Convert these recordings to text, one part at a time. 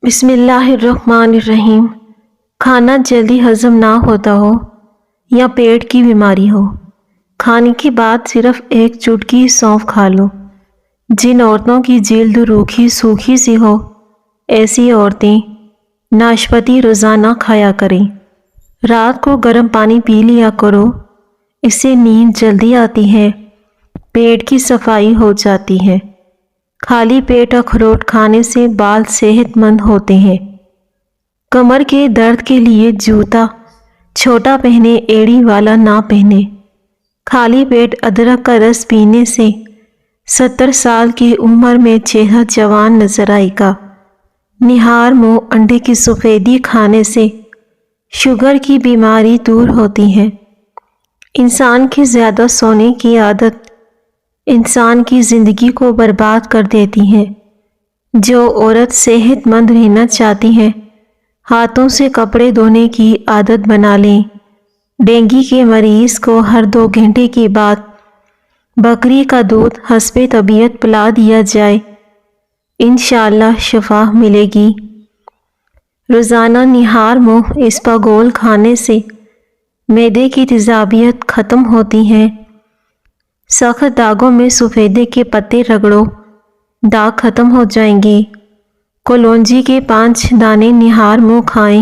بسم اللہ الرحمن الرحیم۔ کھانا جلدی ہضم نہ ہوتا ہو یا پیٹ کی بیماری ہو، کھانے کے بعد صرف ایک چٹکی سونف کھا لو۔ جن عورتوں کی جلد روکھی سوکھی سی ہو، ایسی عورتیں ناشپاتی روزانہ کھایا کریں۔ رات کو گرم پانی پی لیا کرو، اس سے نیند جلدی آتی ہے، پیٹ کی صفائی ہو جاتی ہے۔ خالی پیٹ اخروٹ کھانے سے بال صحت مند ہوتے ہیں۔ کمر کے درد کے لیے جوتا چھوٹا پہنے، ایڑی والا نہ پہنے۔ خالی پیٹ ادرک کا رس پینے سے 70 سال کی عمر میں چہرہ جوان نظر آئے گا۔ نہار منہ انڈے کی سفیدی کھانے سے شوگر کی بیماری دور ہوتی ہے۔ انسان کی زیادہ سونے کی عادت انسان کی زندگی کو برباد کر دیتی ہے۔ جو عورت صحت مند رہنا چاہتی ہے، ہاتھوں سے کپڑے دھونے کی عادت بنا لیں۔ ڈینگی کے مریض کو ہر 2 گھنٹے کے بعد بکری کا دودھ حسب طبیعت پلا دیا جائے، انشاءاللہ شفا ملے گی۔ روزانہ نہار منہ اسپاگول کھانے سے معدے کی تیزابیت ختم ہوتی ہے۔ سخت داغوں میں سفیدے کے پتے رگڑو، داغ ختم ہو جائیں گے۔ کلونجی کے 5 دانے نہار منہ کھائیں،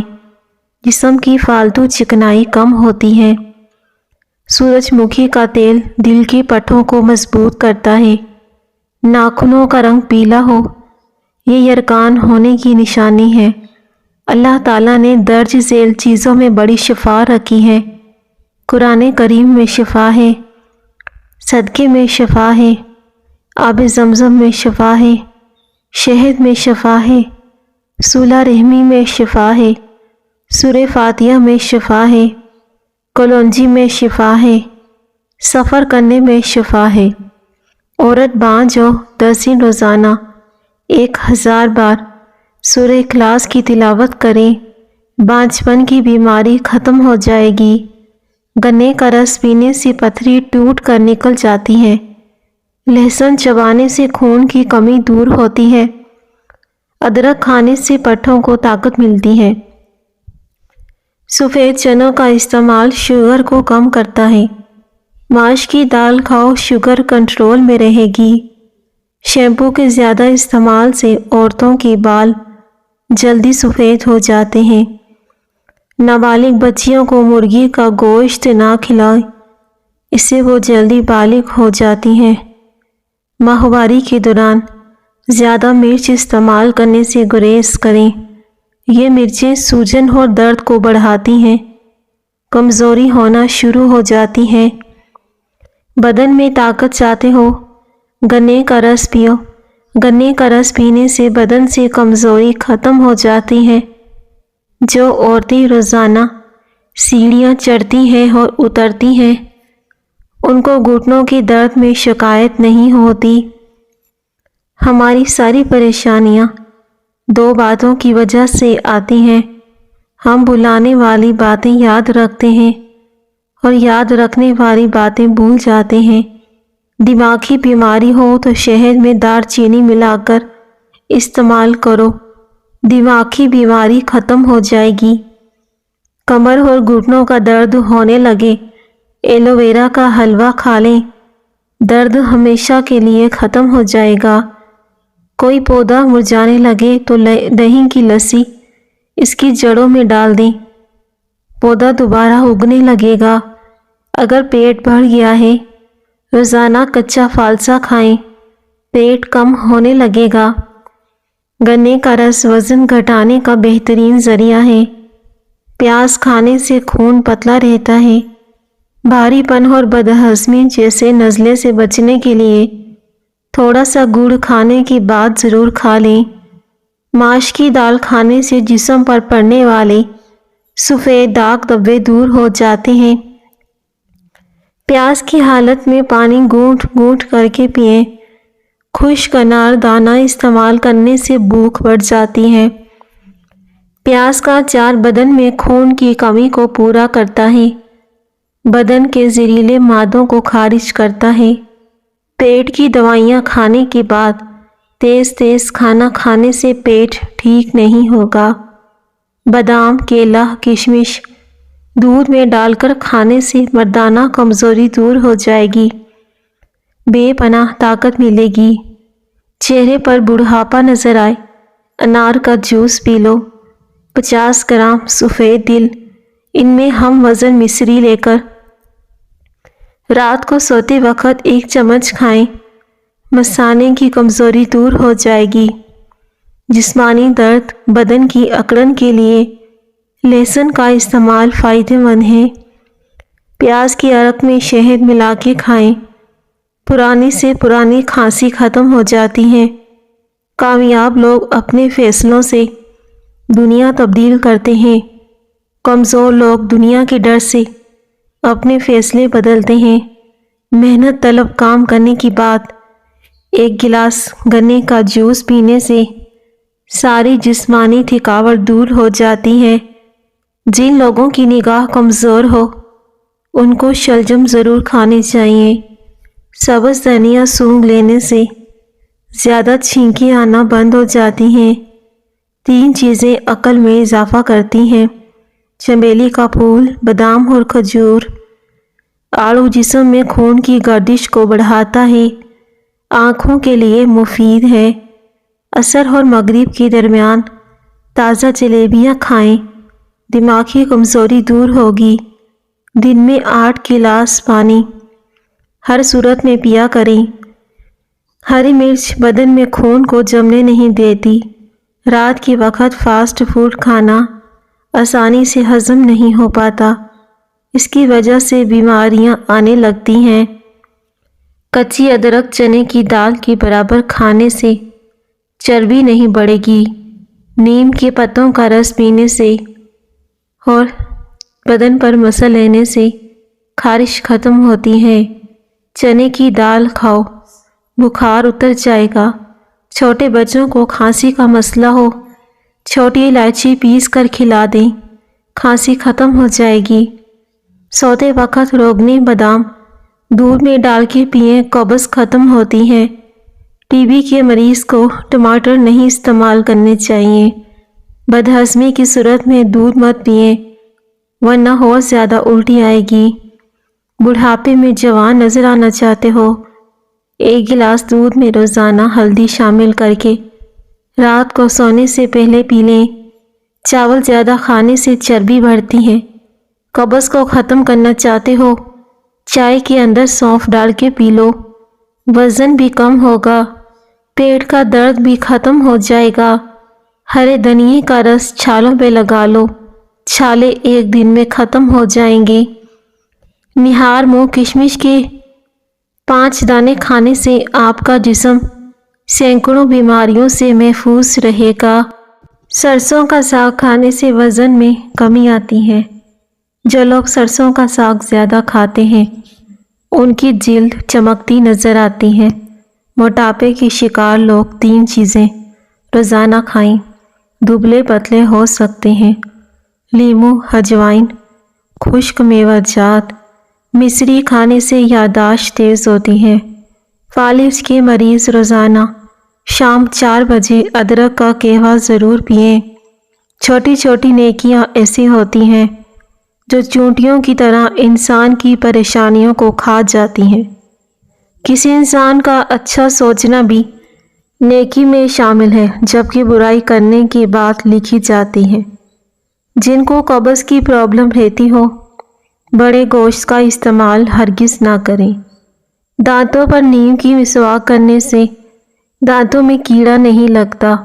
جسم کی فالتو چکنائی کم ہوتی ہے۔ سورج مکھی کا تیل دل کی پٹھوں کو مضبوط کرتا ہے۔ ناخنوں کا رنگ پیلا ہو، یہ یرکان ہونے کی نشانی ہے۔ اللہ تعالیٰ نے درج ذیل چیزوں میں بڑی شفا رکھی ہے۔ قرآن کریم میں شفا ہے، صدقے میں شفا ہے، آب زمزم میں شفا ہے، شہد میں شفا ہے، صلہ رحمی میں شفا ہے، سورہ فاتحہ میں شفا ہے، کلونجی میں شفا ہے، سفر کرنے میں شفا ہے۔ عورت بانجھ ہو 10 دن روزانہ 1000 بار سورہ اخلاص کی تلاوت کریں، بانجھپن کی بیماری ختم ہو جائے گی۔ گنے کا رس پینے سے پتھری ٹوٹ کر نکل جاتی ہے۔ لہسن چبانے سے خون کی کمی دور ہوتی ہے۔ ادرک کھانے سے پٹھوں کو طاقت ملتی ہے۔ سفید چنوں کا استعمال شوگر کو کم کرتا ہے۔ ماش کی دال کھاؤ، شوگر کنٹرول میں رہے گی۔ شیمپو کے زیادہ استعمال سے عورتوں کے بال جلدی سفید ہو جاتے ہیں۔ نابالغ بچیوں کو مرغی کا گوشت نہ کھلائیں، اس سے وہ جلدی بالغ ہو جاتی ہیں۔ ماہواری کے دوران زیادہ مرچ استعمال کرنے سے گریز کریں، یہ مرچیں سوجن اور درد کو بڑھاتی ہیں، کمزوری ہونا شروع ہو جاتی ہے۔ بدن میں طاقت چاہتے ہو، گنے کا رس پیو۔ گنے کا رس پینے سے بدن سے کمزوری ختم ہو جاتی ہے۔ جو عورتیں روزانہ سیڑھیاں چڑھتی ہیں اور اترتی ہیں، ان کو گھٹنوں کے درد میں شکایت نہیں ہوتی۔ ہماری ساری پریشانیاں 2 باتوں کی وجہ سے آتی ہیں۔ ہم بھلانے والی باتیں یاد رکھتے ہیں اور یاد رکھنے والی باتیں بھول جاتے ہیں۔ دماغی بیماری ہو تو شہد میں دار چینی ملا کر استعمال کرو، دماغی بیماری ختم ہو جائے گی۔ کمر اور گھٹنوں کا درد ہونے لگے، ایلو ویرا کا حلوہ کھا لیں، درد ہمیشہ کے لیے ختم ہو جائے گا۔ کوئی پودا مرجھانے لگے تو دہی کی لسی اس کی جڑوں میں ڈال دیں، پودا دوبارہ اگنے لگے گا۔ اگر پیٹ بڑھ گیا ہے، روزانہ کچا فالسا کھائیں، پیٹ کم ہونے لگے گا۔ گنے کا رس وزن گھٹانے کا بہترین ذریعہ ہے۔ پیاز کھانے سے خون پتلا رہتا ہے۔ بھاری پن اور بدہضمی جیسے نزلے سے بچنے کے لیے تھوڑا سا گڑ کھانے کے بعد ضرور کھا لیں۔ ماش کی دال کھانے سے جسم پر پڑنے والے سفید داغ دھبے دور ہو جاتے ہیں۔ پیاس کی حالت میں پانی گھونٹ گھونٹ کر کے پئیں۔ خشک انار دانہ استعمال کرنے سے بھوک بڑھ جاتی ہے۔ پیاز کا اچار بدن میں خون کی کمی کو پورا کرتا ہے، بدن کے زہریلے مادوں کو خارج کرتا ہے۔ پیٹ کی دوائیاں کھانے کے بعد تیز تیز کھانا کھانے سے پیٹ ٹھیک نہیں ہوگا۔ بادام، کیلا، کشمش دودھ میں ڈال کر کھانے سے مردانہ کمزوری دور ہو جائے گی، بے پناہ طاقت ملے گی، چہرے پر بڑھاپا نظر آئے۔ انار کا جوس پی لو، 50 گرام سفید تل، ان میں ہم وزن مصری لے کر رات کو سوتے وقت 1 چمچ کھائیں، مثانے کی کمزوری دور ہو جائے گی۔ جسمانی درد، بدن کی اکڑن کے لیے لہسن کا استعمال فائدہ مند ہے۔ پیاز کے عرق میں شہد ملا کے کھائیں، پرانی سے پرانی کھانسی ختم ہو جاتی ہے۔ کامیاب لوگ اپنے فیصلوں سے دنیا تبدیل کرتے ہیں، کمزور لوگ دنیا کے ڈر سے اپنے فیصلے بدلتے ہیں۔ محنت طلب کام کرنے کے بعد 1 گلاس گنے کا جوس پینے سے ساری جسمانی تھکاوٹ دور ہو جاتی ہے۔ جن لوگوں کی نگاہ کمزور ہو ان کو شلجم ضرور کھانی چاہیے۔ سبز دھنیا سونگھ لینے سے زیادہ چھینکیں آنا بند ہو جاتی ہیں۔ 3 چیزیں عقل میں اضافہ کرتی ہیں: چنبیلی کا پھول، بادام اور کھجور۔ آڑو جسم میں خون کی گردش کو بڑھاتا ہے، آنکھوں کے لیے مفید ہے۔ عصر اور مغرب کے درمیان تازہ جلیبیاں کھائیں، دماغی کمزوری دور ہوگی۔ دن میں 8 گلاس پانی ہر صورت میں پیا کریں۔ ہری مرچ بدن میں خون کو جمنے نہیں دیتی۔ رات کے وقت فاسٹ فوڈ کھانا آسانی سے ہضم نہیں ہو پاتا، اس کی وجہ سے بیماریاں آنے لگتی ہیں۔ کچی ادرک چنے کی دال کے برابر کھانے سے چربی نہیں بڑھے گی۔ نیم کے پتوں کا رس پینے سے اور بدن پر مسا لینے سے خارش ختم ہوتی ہے۔ چنے کی دال کھاؤ، بخار اتر جائے گا۔ چھوٹے بچوں کو کھانسی کا مسئلہ ہو، چھوٹی الائچی پیس کر کھلا دیں، کھانسی ختم ہو جائے گی۔ سوتے وقت روغنی بادام دودھ میں ڈال کے پئیں، قبض ختم ہوتی ہے۔ ٹی بی کے مریض کو ٹماٹر نہیں استعمال کرنے چاہیے۔ بدہضمی کی صورت میں دودھ مت پئیں ورنہ اور زیادہ الٹی آئے گی۔ بڑھاپے میں جوان نظر آنا چاہتے ہو، 1 گلاس دودھ میں روزانہ ہلدی شامل کر کے رات کو سونے سے پہلے پی لیں۔ چاول زیادہ کھانے سے چربی بڑھتی ہے۔ قبض کو ختم کرنا چاہتے ہو، چائے کے اندر سونف ڈال کے پی لو، وزن بھی کم ہوگا، پیٹ کا درد بھی ختم ہو جائے گا۔ ہرے دھنیے کا رس چھالوں پہ لگا لو، چھالے 1 دن میں ختم ہو جائیں گے۔ نہار منہ کشمش کے 5 دانے کھانے سے آپ کا جسم سینکڑوں بیماریوں سے محفوظ رہے گا۔ سرسوں کا ساگ کھانے سے وزن میں کمی آتی ہے۔ جو لوگ سرسوں کا ساگ زیادہ کھاتے ہیں ان کی جلد چمکتی نظر آتی ہے۔ موٹاپے کے شکار لوگ 3 چیزیں روزانہ کھائیں، دبلے پتلے ہو سکتے ہیں: لیموں، اجوائن، خشک میوہ جات۔ مصری کھانے سے یادداشت تیز ہوتی ہے۔ فالج کے مریض روزانہ شام 4 بجے ادرک کا قہوہ ضرور پئیں۔ چھوٹی چھوٹی نیکیاں ایسی ہوتی ہیں جو چونٹیوں کی طرح انسان کی پریشانیوں کو کھا جاتی ہیں۔ کسی انسان کا اچھا سوچنا بھی نیکی میں شامل ہے، جبکہ برائی کرنے کی بات لکھی جاتی ہے۔ جن کو قبض کی پرابلم رہتی ہو، بڑے گوشت کا استعمال ہرگز نہ کریں۔ دانتوں پر نیم کی مسواک کرنے سے دانتوں میں کیڑا نہیں لگتا۔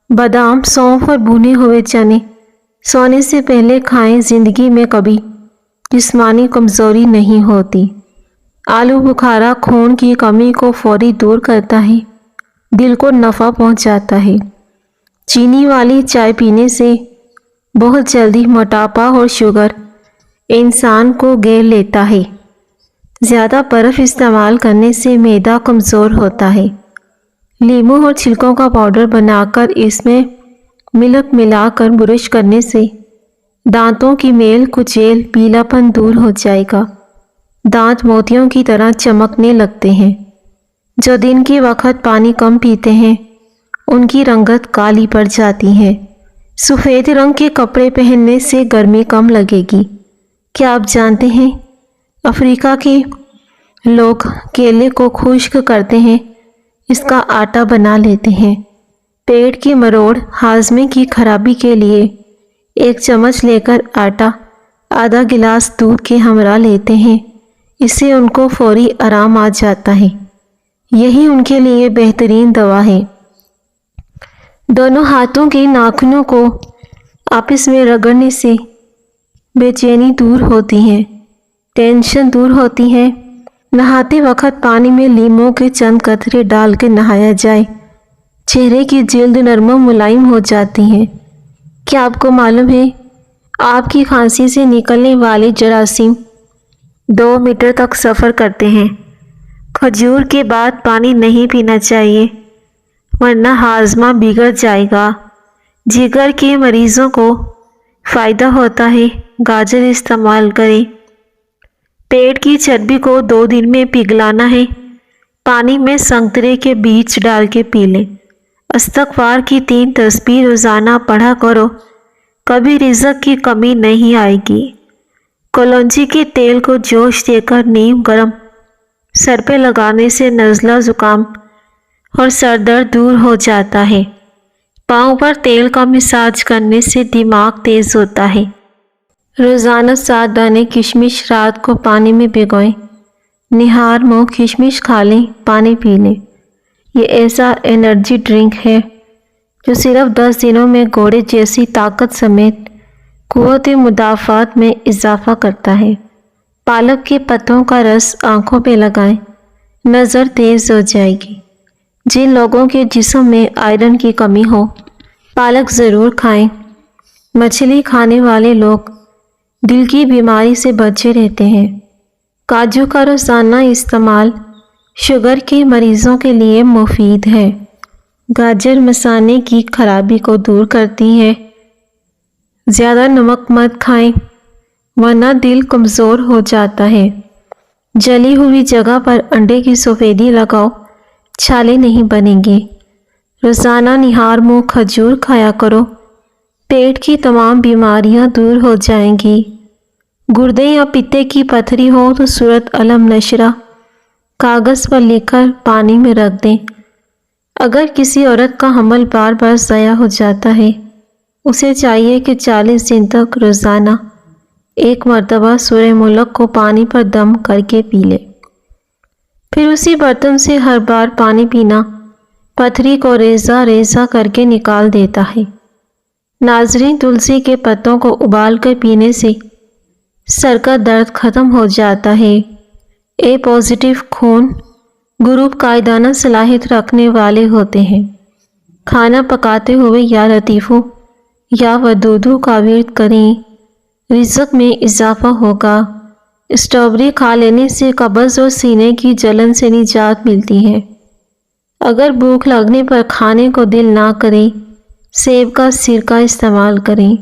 بادام، سونف اور بھنے ہوئے چنے سونے سے پہلے کھائیں، زندگی میں کبھی جسمانی کمزوری نہیں ہوتی۔ آلو بخارا خون کی کمی کو فوری دور کرتا ہے، دل کو نفع پہنچاتا ہے۔ چینی والی چائے پینے سے بہت جلدی موٹاپا اور شوگر انسان کو گھیر لیتا ہے۔ زیادہ برف استعمال کرنے سے معدہ کمزور ہوتا ہے۔ لیموں اور چھلکوں کا پاؤڈر بنا کر اس میں ملک ملا کر برش کرنے سے دانتوں کی میل کچیل، پیلا پن دور ہو جائے گا۔ دانت موتیوں کی طرح چمکنے لگتے ہیں۔ جو دن کے وقت پانی کم پیتے ہیں ان کی رنگت کالی پڑ جاتی ہے۔ سفید رنگ کے کپڑے پہننے سے گرمی کم لگے گی۔ کیا آپ جانتے ہیں افریقہ کے لوگ کیلے کو خشک کرتے ہیں، اس کا آٹا بنا لیتے ہیں۔ پیٹ کی مروڑ ہاضمے کی خرابی کے لیے 1 چمچ لے کر آٹا آدھا گلاس دودھ کے ہمراہ لیتے ہیں، اس سے ان کو فوری آرام آ جاتا ہے۔ یہی ان کے لیے بہترین دوا ہے۔ دونوں ہاتھوں کے ناخنوں کو آپس میں رگڑنے سے بے چینی دور ہوتی ہے، ٹینشن دور ہوتی ہے۔ نہاتے وقت پانی میں لیموں کے چند قطرے ڈال کے نہایا جائے، چہرے کی جلد نرم و ملائم ہو جاتی ہے۔ کیا آپ کو معلوم ہے آپ کی کھانسی سے نکلنے والے جراثیم 2 میٹر تک سفر کرتے ہیں۔ کھجور کے بعد پانی نہیں پینا چاہیے ورنہ ہاضمہ بگڑ جائے گا۔ جگر کے مریضوں کو فائدہ ہوتا ہے، گاجر استعمال کریں۔ پیٹ کی چربی کو 2 دن میں پگھلانا ہے، پانی میں سنترے کے بیج ڈال کے پی لیں۔ استغفار کی 3 تسبیح روزانہ پڑھا کرو، کبھی رزق کی کمی نہیں آئے گی۔ کلونجی کے تیل کو جوش دے کر نیم گرم سر پہ لگانے سے نزلہ زکام اور سر درد دور ہو جاتا ہے۔ پاؤں پر تیل کا مساج کرنے سے دماغ تیز ہوتا ہے۔ روزانہ 7 دانے کشمش رات کو پانی میں بھگوئیں، نہار منہ کشمش کھا لیں، پانی پی لیں۔ یہ ایسا انرجی ڈرنک ہے جو صرف 10 دنوں میں گھوڑے جیسی طاقت سمیت قوت مدافعت میں اضافہ کرتا ہے۔ پالک کے پتوں کا رس آنکھوں پہ لگائیں، نظر تیز ہو جائے گی۔ جن لوگوں کے جسم میں آئرن کی کمی ہو پالک ضرور کھائیں۔ مچھلی کھانے والے لوگ دل کی بیماری سے بچے رہتے ہیں۔ کاجو کا روزانہ استعمال شوگر کے مریضوں کے لیے مفید ہے۔ گاجر مثانے کی خرابی کو دور کرتی ہے۔ زیادہ نمک مت کھائیں ورنہ دل کمزور ہو جاتا ہے۔ جلی ہوئی جگہ پر انڈے کی سفیدی لگاؤ، چھالے نہیں بنیں گے۔ روزانہ نہار منہ کھجور کھایا کرو، پیٹ کی تمام بیماریاں دور ہو جائیں گی۔ گردے یا پتے کی پتھری ہو تو سورۃ علم نشرہ کاغذ پر لکھ کر پانی میں رکھ دیں۔ اگر کسی عورت کا حمل بار بار ضائع ہو جاتا ہے، اسے چاہیے کہ 40 دن تک روزانہ 1 مرتبہ سورہ ملک کو پانی پر دم کر کے پی لے۔ پھر اسی برتن سے ہر بار پانی پینا پتھری کو ریزہ ریزہ کر کے نکال دیتا ہے۔ ناظرین، تلسی کے پتوں کو ابال کر پینے سے سر کا درد ختم ہو جاتا ہے۔ اے پازیٹیو خون گروپ قائدانہ صلاحیت رکھنے والے ہوتے ہیں۔ کھانا پکاتے ہوئے یا لطیفو یا ودودو کا ورد کریں، رزق میں اضافہ ہوگا۔ اسٹرابری کھا لینے سے قبض اور سینے کی جلن سے نجات ملتی ہے۔ اگر بھوک لگنے پر کھانے کو دل نہ کرے، سیب کا سرکہ استعمال کریں۔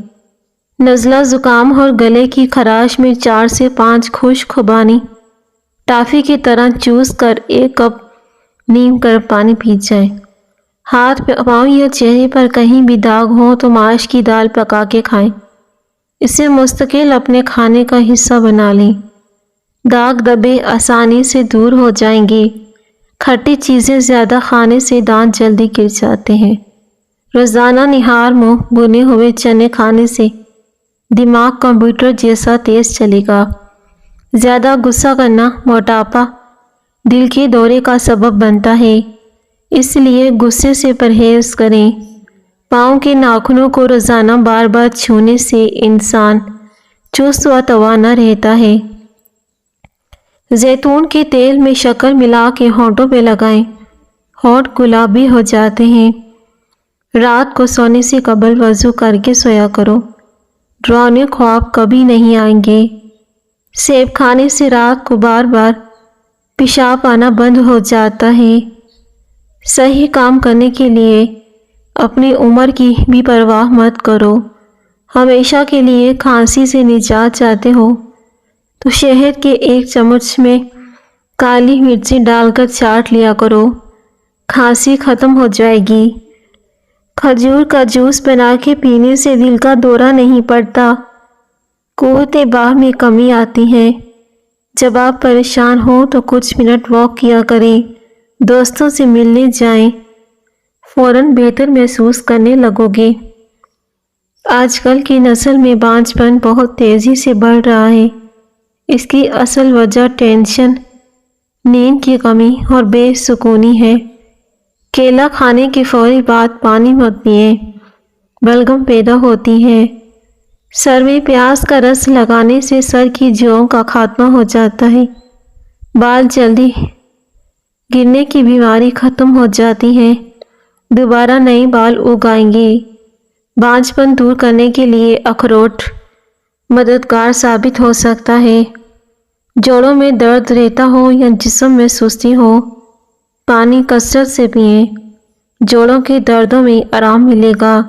نزلہ زکام اور گلے کی خراش میں 4 سے 5 خشک خوبانی ٹافی کی طرح چوس کر 1 کپ نیم گرم پانی پی جائیں۔ ہاتھ پاؤں یا چہرے پر کہیں بھی داغ ہو تو ماش کی دال پکا کے کھائیں، اسے مستقل اپنے کھانے کا حصہ بنا لیں۔ داغ دبے آسانی سے دور ہو جائیں گے۔ کھٹی چیزیں زیادہ کھانے سے دانت جلدی گر جاتے ہیں۔ روزانہ نہار منہ بھنے ہوئے چنے کھانے سے دماغ کمپیوٹر جیسا تیز چلے گا۔ زیادہ غصہ کرنا موٹاپا، دل کے دورے کا سبب بنتا ہے، اس لیے غصے سے پرہیز کریں۔ پاؤں کے ناخنوں کو روزانہ بار بار چھونے سے انسان چست و توانا رہتا ہے۔ زیتون کے تیل میں شکر ملا کے ہونٹوں پہ لگائیں، ہونٹ گلابی ہو جاتے ہیں۔ رات کو سونے سے قبل وضو کر کے سویا کرو، ڈراؤنے خواب کبھی نہیں آئیں گے۔ سیب کھانے سے رات کو بار بار پیشاب آنا بند ہو جاتا ہے۔ صحیح کام کرنے کے لیے اپنی عمر کی بھی پرواہ مت کرو۔ ہمیشہ کے لیے کھانسی سے نجات چاہتے ہو تو شہد کے 1 چمچ میں کالی مرچی ڈال کر چاٹ لیا کرو، کھانسی ختم ہو جائے گی۔ کھجور کا جوس بنا کے پینے سے دل کا دورہ نہیں پڑتا، قوت باہ میں کمی آتی ہے۔ جب آپ پریشان ہوں تو کچھ منٹ واک کیا کریں، دوستوں سے ملنے جائیں، فوراً بہتر محسوس کرنے لگو گے۔ آج کل کی نسل میں بانجھ پن بہت تیزی سے بڑھ رہا ہے۔ اس کی اصل وجہ ٹینشن، نیند کی کمی اور بے سکونی ہے۔ کیلا کھانے کے فوری بعد پانی مت پئیں، بلغم پیدا ہوتی ہے۔ سر میں پیاز کا رس لگانے سے سر کی جوؤں کا خاتمہ ہو جاتا ہے، بال جلدی گرنے کی بیماری ختم ہو جاتی ہے، دوبارہ نئے بال اگائیں گے۔ بانجھ پن دور کرنے کے لیے اخروٹ مددگار ثابت ہو سکتا ہے۔ جوڑوں میں درد رہتا ہو یا جسم میں سستی ہو، پانی کثرت سے پئیں، جوڑوں کے دردوں میں آرام ملے گا۔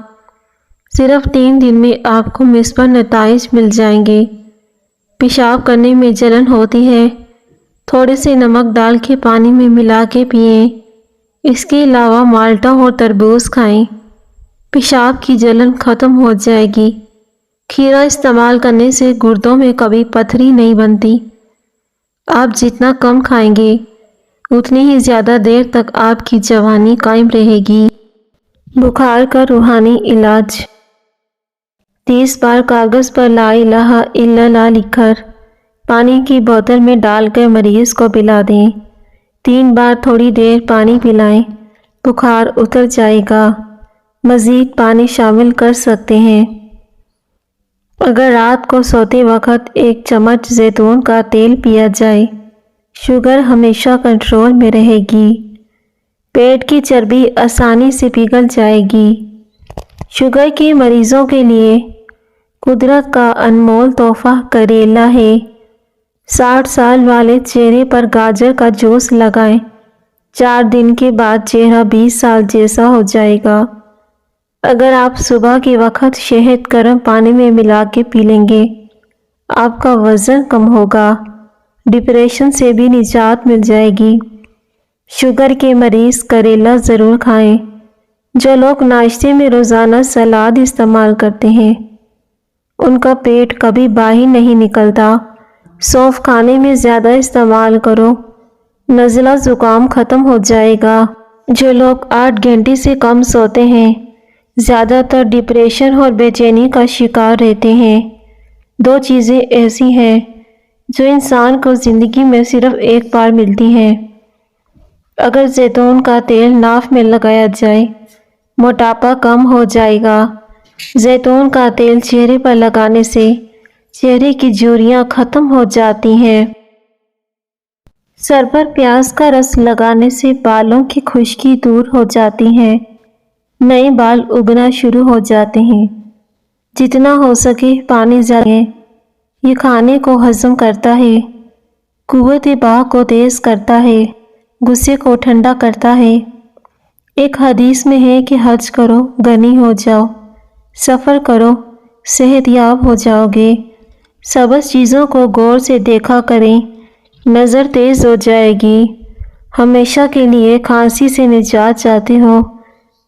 صرف 3 دن میں آپ کو مثبت نتائج مل جائیں گے۔ پیشاب کرنے میں جلن ہوتی ہے، تھوڑے سے نمک ڈال کے پانی میں ملا کے پئیں۔ اس کے علاوہ مالٹا اور تربوز کھائیں، پیشاب کی جلن ختم ہو جائے گی۔ کھیرا استعمال کرنے سے گردوں میں کبھی پتھری نہیں بنتی۔ آپ جتنا کم کھائیں گے اتنی ہی زیادہ دیر تک آپ کی جوانی قائم رہے گی۔ بخار کا روحانی علاج: 30 بار کاغذ پر لا الہ الا اللہ لکھ کر پانی کی بوتل میں ڈال کر مریض کو پلا دیں۔ 3 بار تھوڑی دیر پانی پلائیں، بخار اتر جائے گا۔ مزید پانی شامل کر سکتے ہیں۔ اگر رات کو سوتے وقت 1 چمچ زیتون کا تیل پیا جائے، شوگر ہمیشہ کنٹرول میں رہے گی۔ پیٹ کی چربی آسانی سے پگھل جائے گی۔ شوگر کے مریضوں کے لیے قدرت کا انمول تحفہ کریلا ہے۔ 60 سال والے چہرے پر گاجر کا جوس لگائیں، 4 دن کے بعد چہرہ 20 سال جیسا ہو جائے گا۔ اگر آپ صبح کے وقت شہد گرم پانی میں ملا کے پی لیں گے، آپ کا وزن کم ہوگا، ڈپریشن سے بھی نجات مل جائے گی۔ شوگر کے مریض کریلا ضرور کھائیں۔ جو لوگ ناشتے میں روزانہ سلاد استعمال کرتے ہیں، ان کا پیٹ کبھی باہر نہیں نکلتا۔ سونف کھانے میں زیادہ استعمال کرو، نزلہ زکام ختم ہو جائے گا۔ جو لوگ 8 گھنٹے سے کم سوتے ہیں، زیادہ تر ڈپریشن اور بے چینی کا شکار رہتے ہیں۔ 2 چیزیں ایسی ہیں جو انسان کو زندگی میں صرف ایک بار ملتی ہیں۔ اگر زیتون کا تیل ناف میں لگایا جائے، موٹاپا کم ہو جائے گا۔ زیتون کا تیل چہرے پر لگانے سے چہرے کی جھریاں ختم ہو جاتی ہیں۔ سر پر پیاز کا رس لگانے سے بالوں کی خشکی دور ہو جاتی ہے، نئے بال اگنا شروع ہو جاتے ہیں۔ جتنا ہو سکے پانی زیادہ لیں۔ یہ کھانے کو ہضم کرتا ہے، قوت باہ کو تیز کرتا ہے، غصے کو ٹھنڈا کرتا ہے۔ ایک حدیث میں ہے کہ حج کرو غنی ہو جاؤ، سفر کرو صحت یاب ہو جاؤ گے۔ سبز چیزوں کو غور سے دیکھا کریں، نظر تیز ہو جائے گی۔ ہمیشہ کے لیے کھانسی سے نجات چاہتے ہو،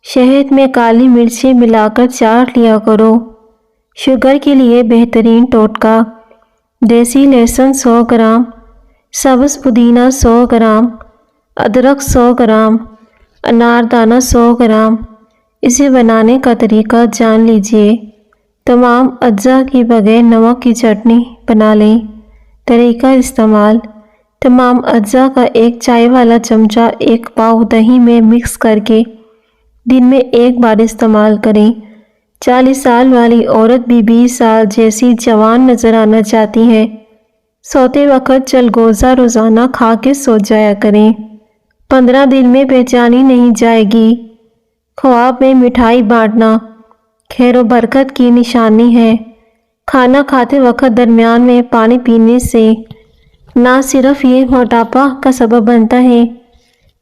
شہد میں کالی مرچیں ملا کر چاٹ لیا کرو۔ شوگر کے لیے بہترین ٹوٹکا: دیسی لہسن 100 گرام، سبز پودینہ 100 گرام، ادرک 100 گرام، اناردانہ 100 گرام۔ اسے بنانے کا طریقہ جان لیجئے۔ تمام اجزاء کے بغیر نمک کی چٹنی بنا لیں۔ طریقہ استعمال: تمام اجزاء کا 1 چائے والا چمچہ 1 پاؤ دہی میں مکس کر کے دن میں 1 بار استعمال کریں۔ 40 سال والی عورت بھی 20 سال جیسی جوان نظر آنا چاہتی ہے، سوتے وقت چلگوزہ روزانہ کھا کے سو جایا کریں۔ 15 دن میں پہچانی نہیں جائے گی۔ خواب میں مٹھائی بانٹنا خیر و برکت کی نشانی ہے۔ کھانا کھاتے وقت درمیان میں پانی پینے سے نہ صرف یہ موٹاپا کا سبب بنتا ہے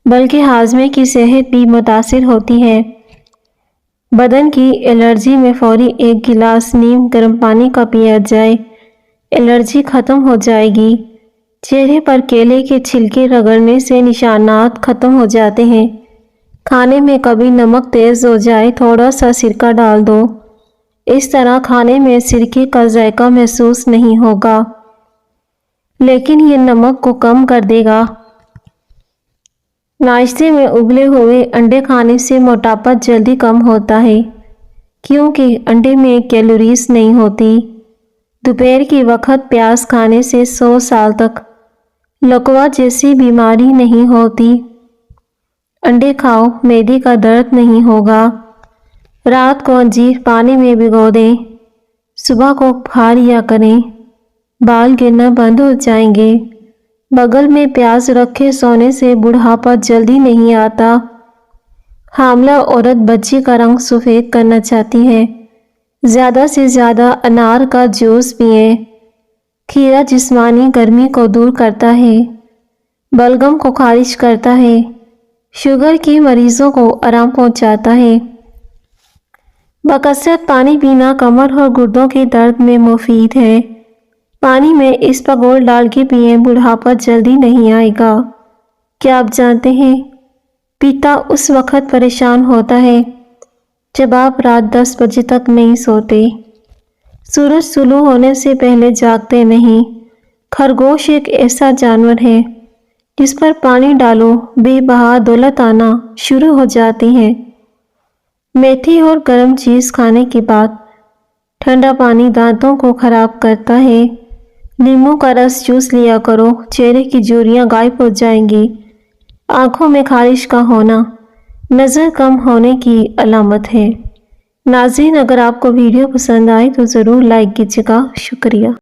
بلکہ ہاضمے کی صحت بھی متاثر ہوتی ہے۔ بدن کی الرجی میں فوری 1 گلاس نیم گرم پانی کا پیا جائے، الرجی ختم ہو جائے گی۔ چہرے پر کیلے کے چھلکے رگڑنے سے نشانات ختم ہو جاتے ہیں۔ کھانے میں کبھی نمک تیز ہو جائے تھوڑا سا سرکہ ڈال دو، اس طرح کھانے میں سرکے کا ذائقہ محسوس نہیں ہوگا، لیکن یہ نمک کو کم کر دے گا۔ ناشتے میں ابلے ہوئے انڈے کھانے سے موٹاپا جلدی کم ہوتا ہے، کیونکہ انڈے میں کیلوریز نہیں ہوتی۔ دوپہر کے وقت پیاز کھانے سے 100 سال تک لکوا جیسی بیماری نہیں ہوتی۔ انڈے کھاؤ، معدے کا درد نہیں ہوگا۔ رات کو انجیر پانی میں بھگو دیں، صبح کو کھا لیا کریں، بال گرنا بند ہو جائیں گے۔ بغل میں پیاز رکھے سونے سے بڑھاپا جلدی نہیں آتا۔ حاملہ عورت بچے کا رنگ سفید کرنا چاہتی ہے، زیادہ سے زیادہ انار کا جوس پئیں۔ کھیرا جسمانی گرمی کو دور کرتا ہے، بلغم کو خارج کرتا ہے، شوگر کے مریضوں کو آرام پہنچاتا ہے۔ بکثرت پانی پینا کمر اور گردوں کے درد میں مفید ہے۔ پانی میں اسپاغول ڈال کے پئیں، بڑھاپا جلدی نہیں آئے گا۔ کیا آپ جانتے ہیں، پیتا اس وقت پریشان ہوتا ہے جب آپ رات 10 بجے تک نہیں سوتے۔ سورج طلوع ہونے سے پہلے جاگتے نہیں۔ خرگوش ایک ایسا جانور ہے جس پر پانی ڈالو بے بہا دولت آنا شروع ہو جاتی ہے۔ میٹھی اور گرم چیز کھانے کے بعد ٹھنڈا پانی دانتوں کو خراب کرتا ہے۔ لیموں کا رس چوس لیا کرو، چہرے کی جھریاں غائب ہو جائیں گی۔ آنکھوں میں خارش کا ہونا نظر کم ہونے کی علامت ہے۔ ناظرین، اگر آپ کو ویڈیو پسند آئے تو ضرور لائک کیجیے گا۔ شکریہ۔